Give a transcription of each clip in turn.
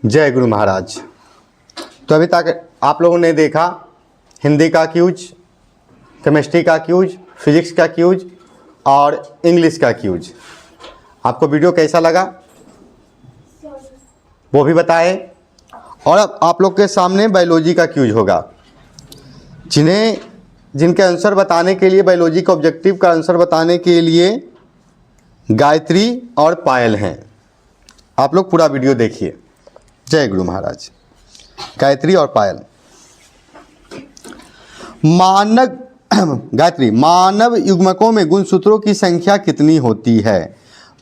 जय गुरु महाराज। तो अभी तक आप लोगों ने देखा हिंदी का क्यूज, केमिस्ट्री का क्यूज, फिजिक्स का क्यूज और इंग्लिश का क्यूज। आपको वीडियो कैसा लगा वो भी बताएं। और अब आप लोग के सामने बायोलॉजी का क्यूज होगा। जिनके आंसर बताने के लिए, बायोलॉजी का ऑब्जेक्टिव का आंसर बताने के लिए गायत्री और पायल हैं। आप लोग पूरा वीडियो देखिए। जय गुरु महाराज। गायत्री और पायल। गायत्री, मानव युग्मकों में गुणसूत्रों की संख्या कितनी होती है?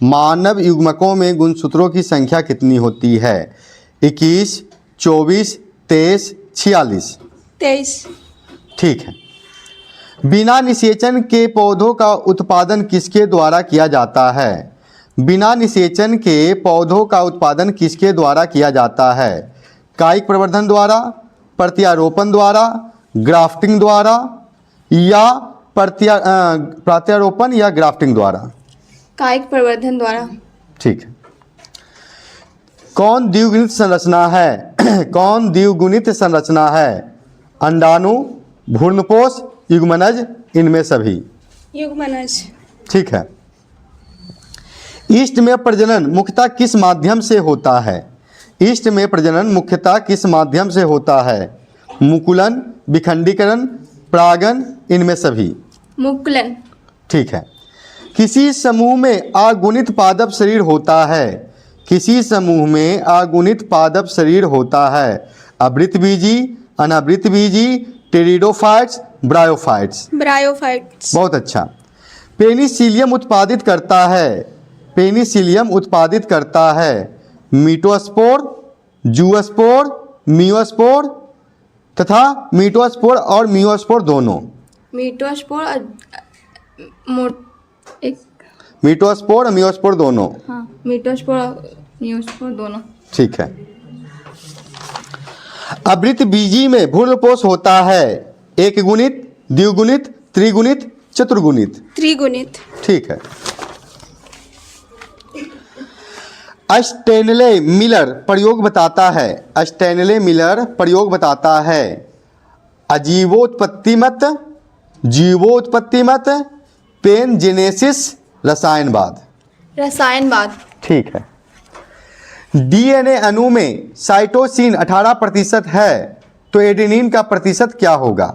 मानव युग्मकों में गुणसूत्रों की संख्या कितनी होती है? 21, 24, 23, 46। 23। ठीक है। बिना निषेचन के पौधों का उत्पादन किसके द्वारा किया जाता है? बिना निषेचन के पौधों का उत्पादन किसके द्वारा किया जाता है? कायिक प्रवर्धन द्वारा, प्रत्यारोपण द्वारा, ग्राफ्टिंग द्वारा या प्रत्यारोपण या ग्राफ्टिंग द्वारा? कायिक प्रवर्धन द्वारा। ठीक है। कौन द्विगुणित संरचना है? कौन द्विगुणित संरचना है? अंडाणु, भ्रूणपोष, युग्मनज, इनमें सभी? युग्मनज। ठीक है। ईस्ट में प्रजनन मुख्यतः किस माध्यम से होता है? ईस्ट में प्रजनन मुख्यतः किस माध्यम से होता है? मुकुलन, विखंडीकरण, परागन, इनमें सभी? मुकुलन। ठीक है। किसी समूह में अगुणित पादप शरीर होता है? किसी समूह में अगुणित पादप शरीर होता है? आवृतबीजी, अनावृतबीजी, टेरिडोफाइट्स, ब्रायोफाइट्स? ब्रायोफाइट्स। बहुत अच्छा। पेनिसिलियम उत्पादित करता है, पेनिसिलियम उत्पादित करता है मीटोस्पोर, जूस्पोर, मियोस्पोर तथा मीटोस्पोर और मियोस्पोर दोनों? मीटोस्पोर और मीटोस्पोर और मियोस्पोर दोनों? हाँ, मीटोस्पोर और मियोस्पोर दोनों। ठीक है। आवृतबीजी में भ्रूणपोष होता है एक गुणित, द्विगुणित, त्रिगुणित, चतुर्गुणित? त्रिगुणित। ठीक है। स्टैनले मिलर प्रयोग बताता है, स्टैनले मिलर प्रयोग बताता है अजीवोत्पत्ति मत, जीवोत्पत्ति मत, पेनजेनेसिस, रसायनवाद? रसायनवाद। ठीक है। डीएनए अणु में साइटोसिन 18% है तो एडेनिन का प्रतिशत क्या होगा?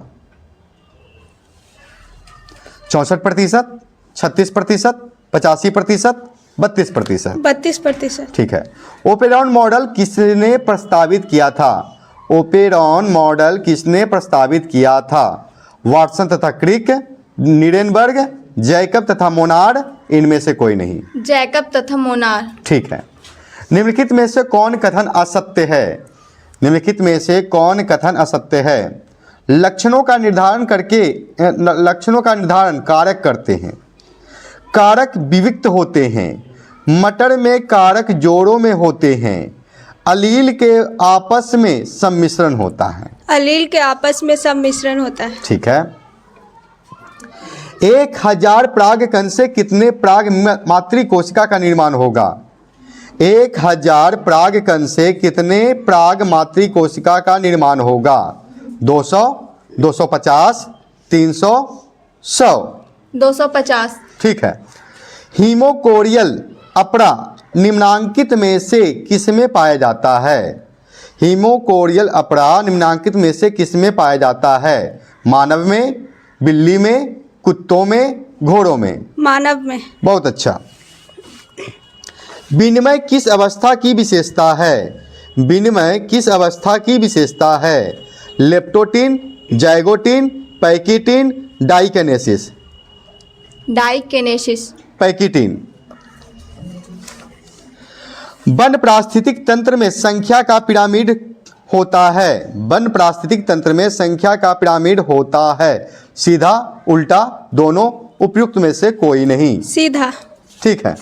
64%, 36%, 85%, 32%? 32%। ठीक है। ओपेरॉन मॉडल किसने प्रस्तावित किया था? ओपेरॉन मॉडल किसने प्रस्तावित किया था? वाटसन तथा क्रिक, नीडेनबर्ग, जैकब तथा मोनार्ड, इनमें से कोई नहीं? जैकब तथा मोनार्ड। ठीक है। निम्नलिखित में से कौन कथन असत्य है? निम्नलिखित में से कौन कथन असत्य है? लक्षणों का निर्धारण कारक करते हैं, कारक विविक्त होते हैं, मटर में कारक जोड़ों में होते हैं, अलील के आपस में सम्मिश्रण होता है? अलील के आपस में सम्मिश्रण होता है। ठीक है। 1000 परागकण से कितने पराग मातृ कोशिका का निर्माण होगा? 1000 परागकण से कितने पराग मातृ कोशिका का निर्माण होगा? 200, 250, 300, 100? 250। ठीक है। हीमोकोरियल अपरा निम्नांकित में से किसमें पाया जाता है? हीमोकोरियल अपरा निम्नांकित में से किसमें पाया जाता है? मानव में, बिल्ली में, कुत्तों में, घोड़ों में? मानव में। बहुत अच्छा। विनिमय किस अवस्था की विशेषता है? विनिमय किस अवस्था की विशेषता है? Leptotene, zygotene, pachytene, diakinesis? Diakinesis. Pachytene. वन पारिस्थितिक तंत्र में संख्या का पिरामिड होता है, वन पारिस्थितिक तंत्र में संख्या का पिरामिड होता है सीधा, उल्टा, दोनों, उपयुक्त में से कोई नहीं? सीधा। ठीक है।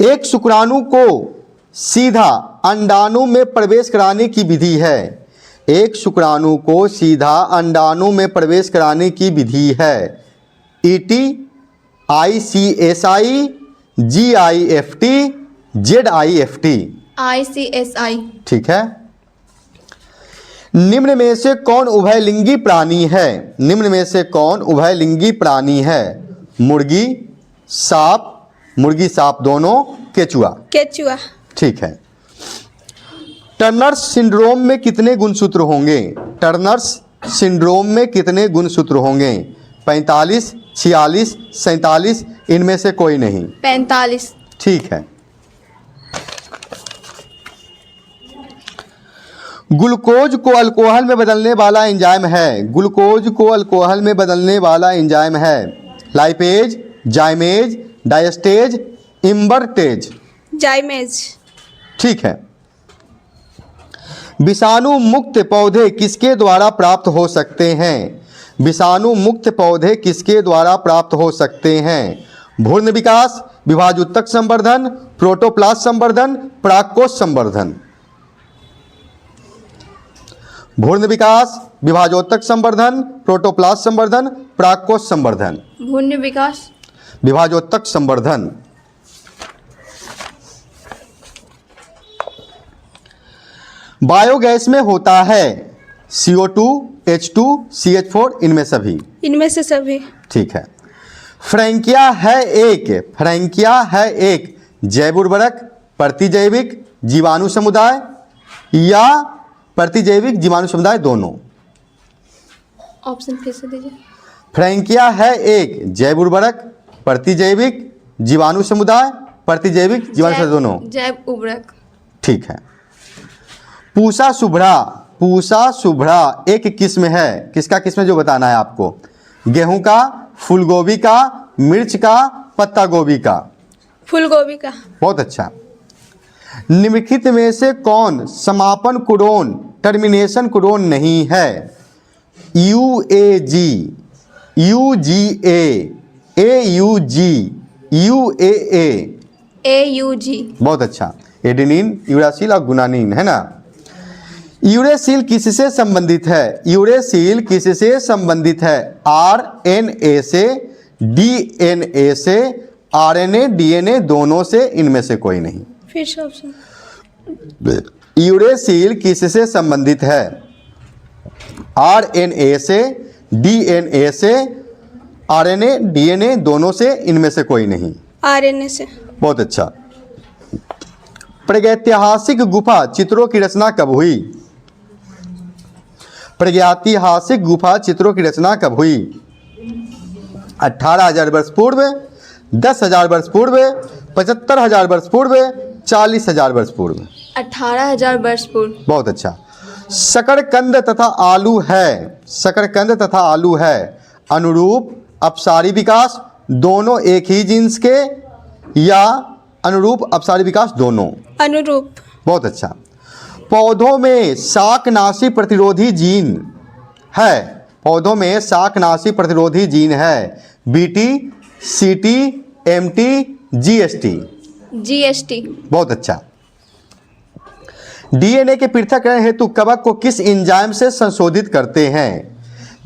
एक शुक्राणु को सीधा अंडाणु में प्रवेश कराने की विधि है, एक शुक्राणु को सीधा अंडाणु में प्रवेश कराने की विधि है ET, ICSI, GIFT, ZIFT। ICSI। ठीक है। निम्न में से कौन उभयलिंगी प्राणी है? निम्न में से कौन उभयलिंगी प्राणी है? मुर्गी सांप दोनों, केचुआ। केचुआ। ठीक है। टर्नर सिंड्रोम में कितने गुणसूत्र होंगे? टर्नर्स सिंड्रोम में कितने गुणसूत्र होंगे? 45, 46, 47, इनमें से कोई नहीं। 45। ठीक है। ग्लूकोज को अल्कोहल में बदलने वाला एंजाइम है। ग्लूकोज को अल्कोहल में बदलने वाला एंजाइम है। Lipase, zymase, diastase, invertase. Zymase. ठीक है। विषाणु मुक्त पौधे किसके द्वारा प्राप्त हो सकते हैं? विषाणु मुक्त पौधे किसके द्वारा प्राप्त हो सकते हैं? भ्रूण विकास, विभाजोत्तक संवर्धन, प्रोटोप्लास्ट संवर्धन, परागकोश संवर्धन। भ्रूण विकास, विभाजोत्तक संवर्धन, प्रोटोप्लास्ट संवर्धन, परागकोश संवर्धन। भ्रूण विकास। विभाजोत्तक संवर्धन। बायोगैस में होता है CO2, H2, CH4, इनमें सभी। इनमें से सभी। ठीक है। फ्रैंकिया है एक जैव उर्वरक, प्रतिजैविक, जीवाणु समुदाय या प्रतिजैविक जीवाणु समुदाय दोनों। ऑप्शन फिर से दीजिए। फ्रैंकिया है एक जैव उर्वरक, प्रतिजैविक, जीवाणु समुदाय, प्रतिजैविक जीवाणु समुदाय दोनों। जैव उर्वरक। ठीक है। पूसा शुभ्रा एक किस्म है। किसका किस्म है जो बताना है आपको? गेहूं का, फूलगोभी का, मिर्च का, पत्ता गोभी का। फूलगोभी का। बहुत अच्छा। निम्नलिखित में से कौन समापन कोडोन टर्मिनेशन कोडोन नहीं है? UAG, UGA, AUG, UAA। AUG। बहुत अच्छा। एडेनिन, यूरासिल और गुनानिन, है ना। यूरेसिल किससे संबंधित है? यूरेसिल किससे संबंधित है? RNA से, DNA से, RNA, DNA दोनों से, इनमें से कोई नहीं। फिर से ऑप्शन। यूरेसिल किससे संबंधित है? RNA से, DNA से, RNA, DNA दोनों से, इनमें से कोई नहीं। RNA से। बहुत अच्छा। प्रागैतिहासिक गुफा चित्रों की रचना कब हुई? प्रागैतिहासिक गुफा चित्रों की रचना कब हुई? 18,000 वर्ष पूर्व, 10,000 वर्ष पूर्व, 75,000 वर्ष पूर्व, 40,000 वर्ष पूर्व। 18,000 वर्ष पूर्व। बहुत अच्छा। शकरकंद तथा आलू है अनुरूप अपसारी विकास दोनों एक ही जीन्स के या अनुरूप अपसारी विकास दोनों? अनुरूप। बहुत अच्छा। पौधों में शाकनाशी प्रतिरोधी जीन है। पौधों में शाकनाशी प्रतिरोधी जीन है। BT, CT, MT, GST। GST। बहुत अच्छा। DNA के पृथक्करण हेतु कवक को किस एंजाइम से संशोधित करते हैं?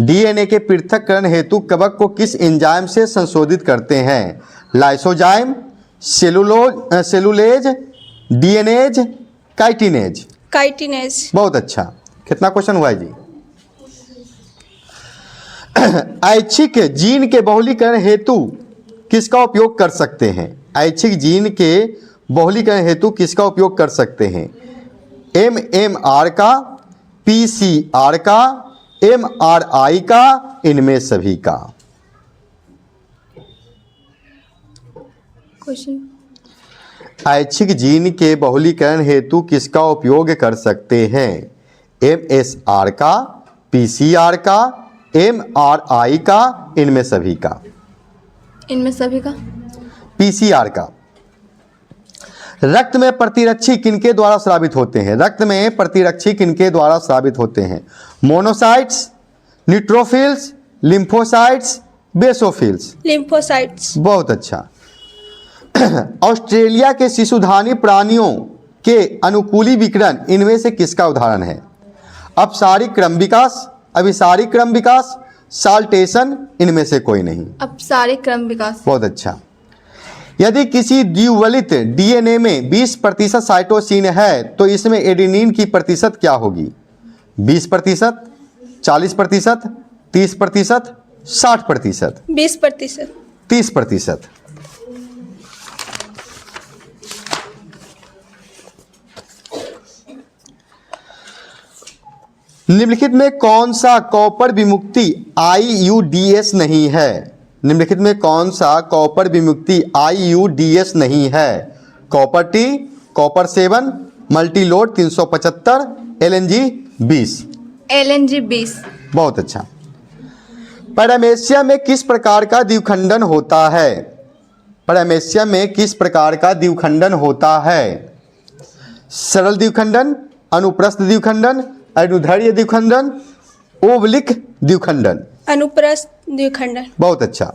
DNA के पृथक्करण हेतु कवक को किस एंजाइम से संशोधित करते हैं? Lysozyme, cellulase, DNase, chitinase. Chitinase. बहुत अच्छा। कितना क्वेश्चन हुआ है जी? ऐच्छिक जीन के बहुलीकरण हेतु किसका उपयोग कर सकते हैं? ऐच्छिक जीन के बहुलीकरण हेतु किसका उपयोग कर सकते हैं? MMR का, PCR का, MRI का, इनमें सभी का। क्वेश्चन। ऐच्छिक जीन के बहुलीकरण हेतु किसका उपयोग कर सकते हैं? MSR का, PCR का, MRI का, इनमें सभी का। इनमें सभी का। PCR का। रक्त में प्रतिरक्षी किनके द्वारा स्रावित होते हैं? रक्त में प्रतिरक्षी किनके द्वारा स्रावित होते हैं? Monocytes, neutrophils, lymphocytes, basophils. Lymphocytes. बहुत अच्छा। ऑस्ट्रेलिया के शिशुधानी प्राणियों के अनुकूली विकिरण इनमें से किसका उदाहरण है? अपसारी क्रम विकास, अभिसारी क्रम विकास, साल्टेशन, इनमें से कोई नहीं। अपसारी क्रम विकास। बहुत अच्छा। यदि किसी द्विवलित डीएनए में 20% साइटोसिन है तो इसमें एडेनिन की प्रतिशत क्या होगी? 20%, 40%, 30%, 60%, 20%। 30%। निम्नलिखित में कौन सा कॉपर विमुक्ति IUDS नहीं है? निम्नलिखित में कौन सा कॉपर विमुक्ति IUDS नहीं है? Copper T, copper 7, Multiload 375, LNG 20। LNG 20। बहुत अच्छा। पैरामेशिया में किस प्रकार का द्विखंडन होता है? पैरामेशिया में किस प्रकार का द्विखंडन होता है? सरल द्विखंडन, अनुप्रस्थ द्विखंडन, अनुदैर्ध्य द्विखंडन, ओवलिक द्विखंडन। अनुप्रस्थ द्विखंडन। बहुत अच्छा।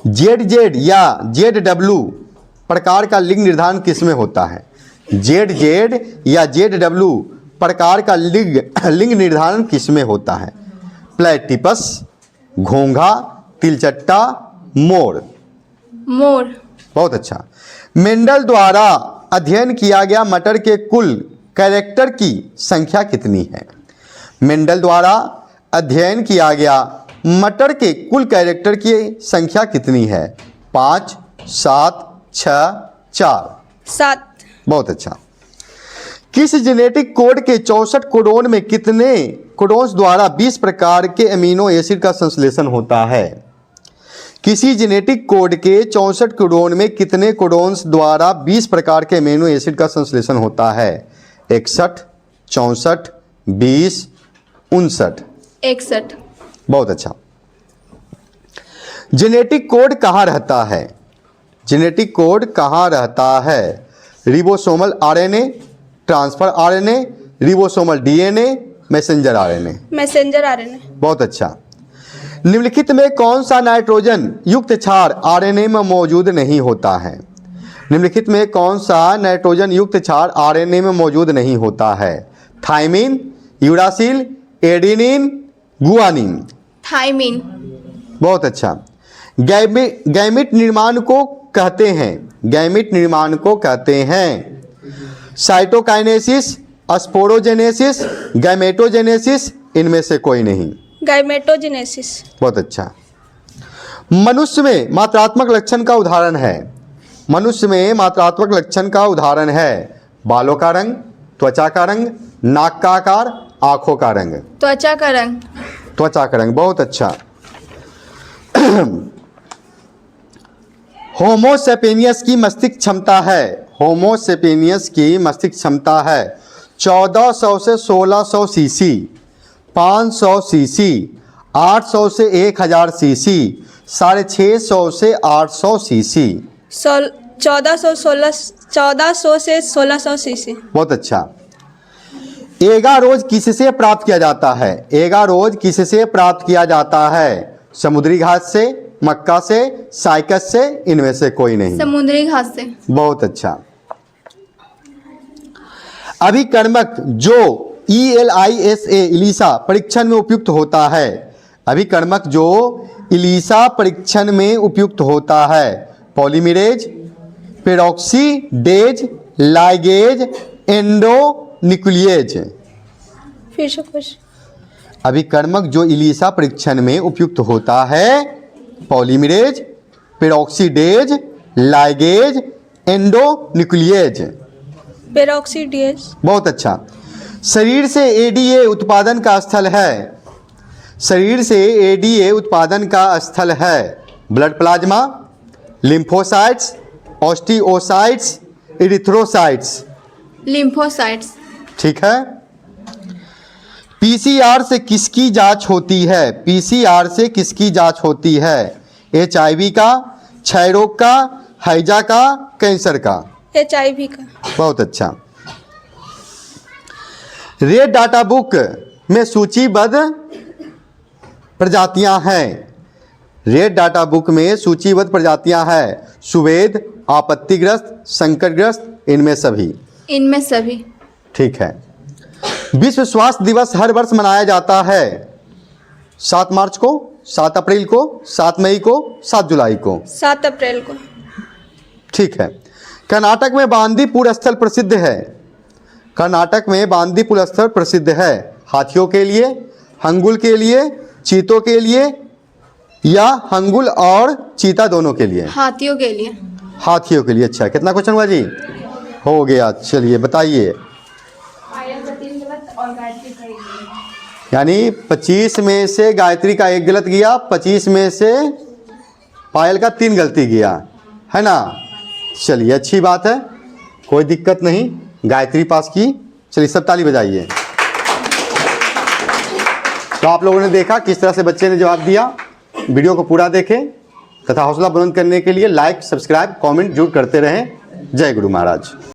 ZZ या ZW प्रकार का लिंग निर्धारण किसमें होता है? ZZ या ZW प्रकार का लिंग निर्धारण किसमें होता है? प्लेटिपस, घोंघा, तिलचट्टा, मोर। मोर। बहुत अच्छा। मेंडल द्वारा अध्ययन किया गया मटर के कुल कैरेक्टर की संख्या कितनी है? मेंडल द्वारा अध्ययन किया गया मटर के कुल कैरेक्टर की संख्या कितनी है? 5, 7, 6, 4। 7। बहुत अच्छा। किस जेनेटिक कोड के 64 कोडोन में कितने कोडोन्स द्वारा 20 प्रकार के अमीनो एसिड का संश्लेषण होता है? किसी जेनेटिक कोड के 64 कोडोन में कितने कोडोन्स द्वारा 20 प्रकार के अमीनो एसिड का संश्लेषण होता है? 61, 64, 20, 59। 61। बहुत अच्छा। जेनेटिक कोड कहाँ रहता है? जेनेटिक कोड कहाँ रहता है? रिबोसोमल RNA, transfer RNA, रिबोसोमल DNA, messenger RNA। Messenger RNA। बहुत अच्छा। निम्नलिखित में कौन सा नाइट्रोजन युक्त क्षार RNA में मौजूद नहीं होता है? निम्नलिखित में कौन सा नाइट्रोजन युक्त क्षार RNA में मौजूद नहीं होता है? Thymine, uracil, adenine, guanine. Thymine. बहुत अच्छा। गैमिट निर्माण को कहते हैं, गैमिट निर्माण को कहते हैं साइटोकाइनेसिस, स्पोरोजेनेसिस, गैमेटोजेनेसिस, इनमें से कोई नहीं। गैमेटोजेनेसिस। बहुत अच्छा। मनुष्य में मात्रात्मक लक्षण का उदाहरण है। मनुष्य में मात्रात्मक लक्षण का उदाहरण है बालों का रंग, त्वचा का रंग, नाक का आकार, आंखों का रंग। त्वचा का रंग। त्वचा का रंग। बहुत अच्छा। होमोसेपियनियस की मस्तिष्क क्षमता है, होमोसेपियनियस की मस्तिष्क क्षमता है 1400 से 1600 सीसी, 500 सीसी, 800 से 1000 सीसी, 650 से 800 सीसी। 1400 से 1600 सीसी। बहुत अच्छा। एगारोज किससे प्राप्त किया जाता है? एगारोज किससे प्राप्त किया जाता है? समुद्री घास से, मक्का से, साइकस से, इनमें से कोई नहीं। समुद्री घास से। बहुत अच्छा। अभिकर्मक जो ELISA इलीसा परीक्षण में उपयुक्त होता है, अभिकर्मक जो इलीसा परीक्षण में उपयुक्त होता है पॉलीमरेज, पेरोक्सीडेज, लाइगेज, एंडोन्यूक्लिएज। फिर से कुछ। अभिकर्मक जो इलीसा परीक्षण में उपयुक्त होता है polymerase, peroxidase, ligase, endonuclease. Peroxidase. बहुत अच्छा। शरीर से ADA उत्पादन का स्थल है, शरीर से ADA उत्पादन का स्थल है blood plasma, lymphocytes, osteocytes, erythrocytes. Lymphocytes. ठीक है। PCR से किसकी जांच होती है? PCR से किसकी जांच होती है? HIV का, क्षय रोग का, हैजा का, कैंसर का। HIV का। बहुत अच्छा। रेड डाटा बुक में सूचीबद्ध प्रजातियां हैं, रेड डाटा बुक में सूचीबद्ध प्रजातियां हैं सुवेद, आपत्तिग्रस्त, संकटग्रस्त, इनमें सभी। इनमें सभी। ठीक है। विश्व स्वास्थ्य दिवस हर वर्ष मनाया जाता है 7 मार्च को। 7 अप्रैल को, 7 मई को, 7 जुलाई को? 7 अप्रैल को। ठीक है। कर्नाटक में बांदीपुर स्थल प्रसिद्ध है। कर्नाटक में बांदीपुर स्थल प्रसिद्ध है हाथियों के लिए, हंगुल के लिए, चीतों के लिए, या हंगुल और चीता दोनों के लिए? हाथियों के लिए। हाथियों के लिए। अच्छा, कितना क्वेश्चन हुआ जी? हो गया। चलिए बताइए। यानी 25 में से गायत्री का 1 गलत गया, 25 में से पायल का 3 गलती गया, है ना? चलिए अच्छी बात है, कोई दिक्कत नहीं, गायत्री पास की। चलिए सब ताली बजाइए। तो आप लोगों ने देखा किस तरह से बच्चे ने जवाब दिया। वीडियो को पूरा देखें तथा हौसला बुलंद करने के लिए लाइक, सब्सक्राइब, कमेंट जरूर करते रहें। जय गुरु महाराज।